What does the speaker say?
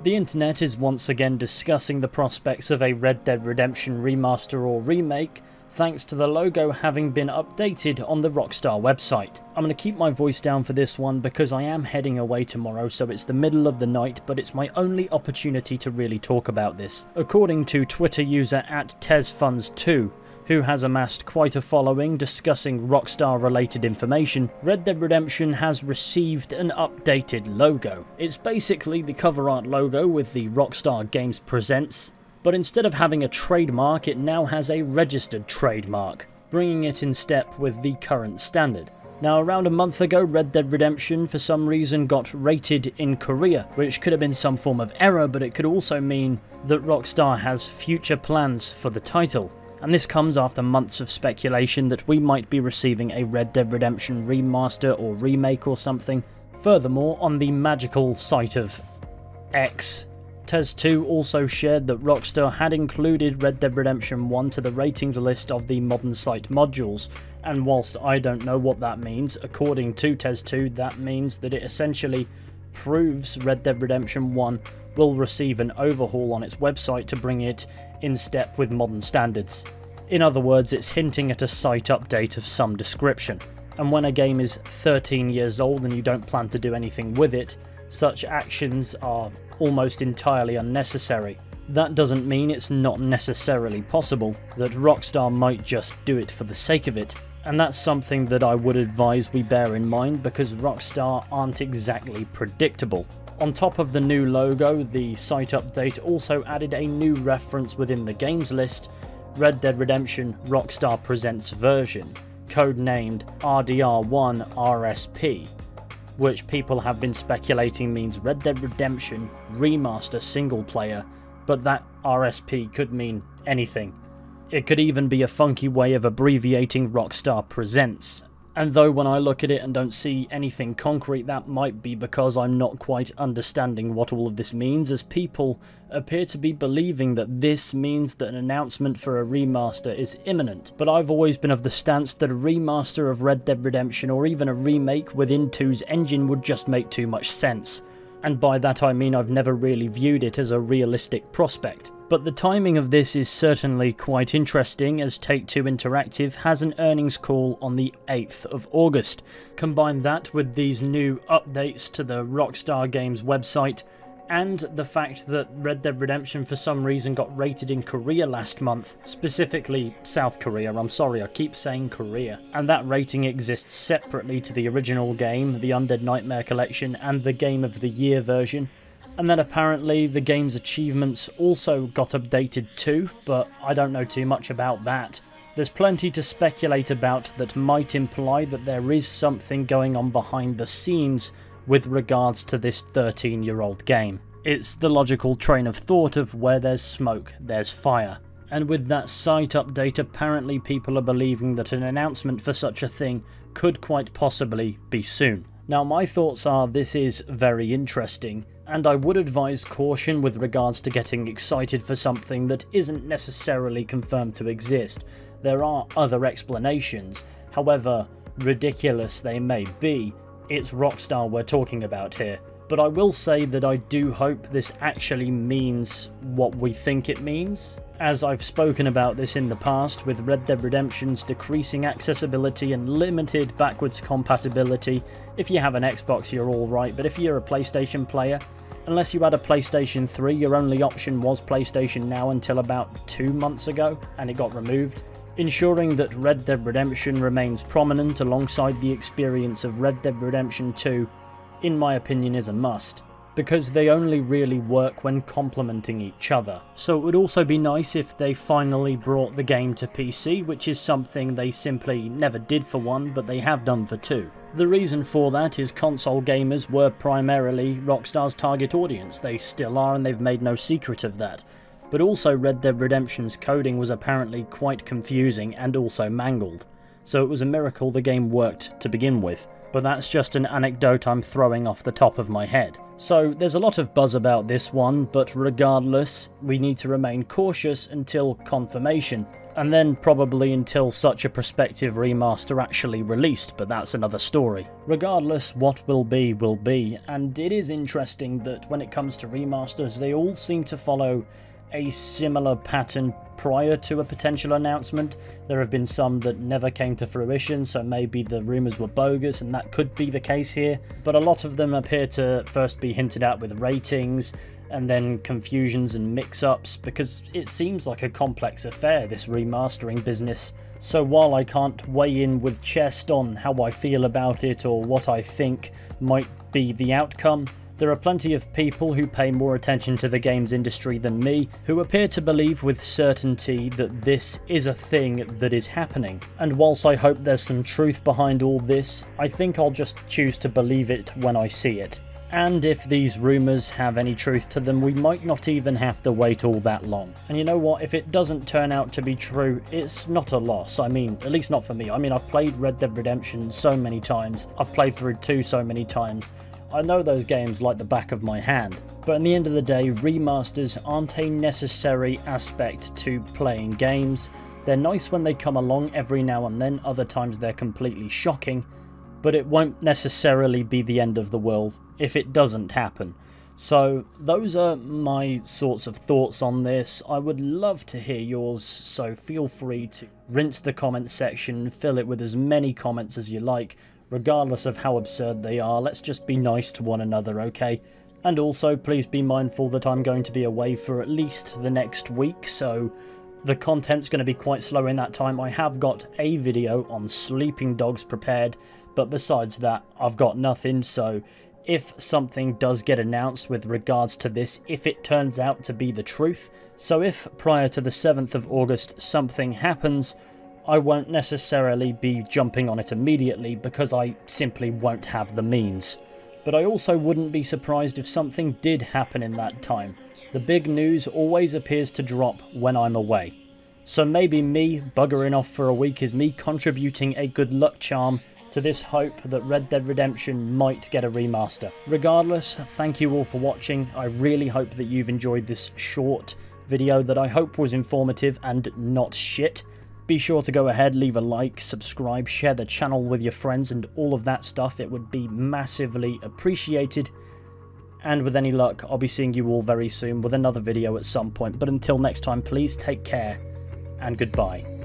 The internet is once again discussing the prospects of a Red Dead Redemption remaster or remake, thanks to the logo having been updated on the Rockstar website. I'm going to keep my voice down for this one because I am heading away tomorrow, so it's the middle of the night, but it's my only opportunity to really talk about this. According to Twitter user @TezFunds2, who has amassed quite a following discussing Rockstar related information, Red Dead Redemption has received an updated logo. It's basically the cover art logo with the Rockstar Games Presents, but instead of having a trademark, it now has a registered trademark, bringing it in step with the current standard. Now, around a month ago, Red Dead Redemption for some reason got rated in Korea, which could have been some form of error, but it could also mean that Rockstar has future plans for the title. And this comes after months of speculation that we might be receiving a Red Dead Redemption remaster or remake or something. Furthermore, on the magical site of X, Tez2 also shared that Rockstar had included Red Dead Redemption 1 to the ratings list of the modern site modules, and whilst I don't know what that means, according to Tez2 that means that it essentially proves Red Dead Redemption 1 will receive an overhaul on its website to bring it in step with modern standards. In other words, it's hinting at a site update of some description. And when a game is 13 years old and you don't plan to do anything with it, such actions are almost entirely unnecessary. That doesn't mean it's not necessarily possible that Rockstar might just do it for the sake of it, and that's something that I would advise we bear in mind because Rockstar aren't exactly predictable. On top of the new logo, the site update also added a new reference within the games list, Red Dead Redemption Rockstar Presents version, codenamed RDR1 RSP, which people have been speculating means Red Dead Redemption Remaster single player, but that RSP could mean anything. It could even be a funky way of abbreviating Rockstar Presents. And though when I look at it and don't see anything concrete, that might be because I'm not quite understanding what all of this means, as people appear to be believing that this means that an announcement for a remaster is imminent. But I've always been of the stance that a remaster of Red Dead Redemption or even a remake within 2's engine would just make too much sense. And by that I mean I've never really viewed it as a realistic prospect. But the timing of this is certainly quite interesting, as Take-Two Interactive has an earnings call on the 8th of August. Combine that with these new updates to the Rockstar Games website, and the fact that Red Dead Redemption for some reason got rated in Korea last month, specifically South Korea, I'm sorry I keep saying Korea, and that rating exists separately to the original game, the Undead Nightmare Collection, and the Game of the Year version. And then apparently the game's achievements also got updated too, but I don't know too much about that. There's plenty to speculate about that might imply that there is something going on behind the scenes with regards to this 13-year-old game. It's the logical train of thought of where there's smoke, there's fire. And with that site update, apparently people are believing that an announcement for such a thing could quite possibly be soon. Now my thoughts are this is very interesting, and I would advise caution with regards to getting excited for something that isn't necessarily confirmed to exist. There are other explanations, however ridiculous they may be. It's Rockstar we're talking about here. But I will say that I do hope this actually means what we think it means. As I've spoken about this in the past, with Red Dead Redemption's decreasing accessibility and limited backwards compatibility. If you have an Xbox you're alright, but if you're a PlayStation player, unless you had a PlayStation 3, your only option was PlayStation Now until about 2 months ago, and it got removed. Ensuring that Red Dead Redemption remains prominent alongside the experience of Red Dead Redemption 2, in my opinion, is a must, because they only really work when complementing each other. So it would also be nice if they finally brought the game to PC, which is something they simply never did for 1, but they have done for 2. The reason for that is console gamers were primarily Rockstar's target audience. They still are, and they've made no secret of that. But also Red Dead Redemption's coding was apparently quite confusing and also mangled, so it was a miracle the game worked to begin with. But that's just an anecdote I'm throwing off the top of my head. So there's a lot of buzz about this one, but regardless, we need to remain cautious until confirmation. and then probably until such a prospective remaster actually released, but that's another story. Regardless, what will be, and it is interesting that when it comes to remasters, they all seem to follow a similar pattern prior to a potential announcement. There have been some that never came to fruition, so maybe the rumours were bogus, and that could be the case here, but a lot of them appear to first be hinted at with ratings, and then confusions and mix-ups, because it seems like a complex affair, this remastering business. So while I can't weigh in with chest on how I feel about it or what I think might be the outcome, there are plenty of people who pay more attention to the games industry than me, who appear to believe with certainty that this is a thing that is happening. And whilst I hope there's some truth behind all this, I think I'll just choose to believe it when I see it. And if these rumours have any truth to them, we might not even have to wait all that long. And you know what, if it doesn't turn out to be true, it's not a loss. I mean, at least not for me. I mean, I've played Red Dead Redemption so many times, I've played through 2 so many times, I know those games like the back of my hand. But at the end of the day, remasters aren't a necessary aspect to playing games. They're nice when they come along every now and then, other times they're completely shocking, but it won't necessarily be the end of the world if it doesn't happen. So those are my sorts of thoughts on this. I would love to hear yours, so feel free to rinse the comments section, fill it with as many comments as you like, regardless of how absurd they are. Let's just be nice to one another, okay? And also, please be mindful that I'm going to be away for at least the next week, so the content's going to be quite slow in that time. I have got a video on sleeping dogs prepared, but besides that, I've got nothing, so if something does get announced with regards to this, if it turns out to be the truth, so if prior to the 7th of August something happens, I won't necessarily be jumping on it immediately because I simply won't have the means. But I also wouldn't be surprised if something did happen in that time. The big news always appears to drop when I'm away. So maybe me buggering off for a week is me contributing a good luck charm to this hope that Red Dead Redemption might get a remaster. Regardless, thank you all for watching. I really hope that you've enjoyed this short video that I hope was informative and not shit. Be sure to go ahead, leave a like, subscribe, share the channel with your friends and all of that stuff. It would be massively appreciated. And with any luck, I'll be seeing you all very soon with another video at some point. But until next time, please take care and goodbye.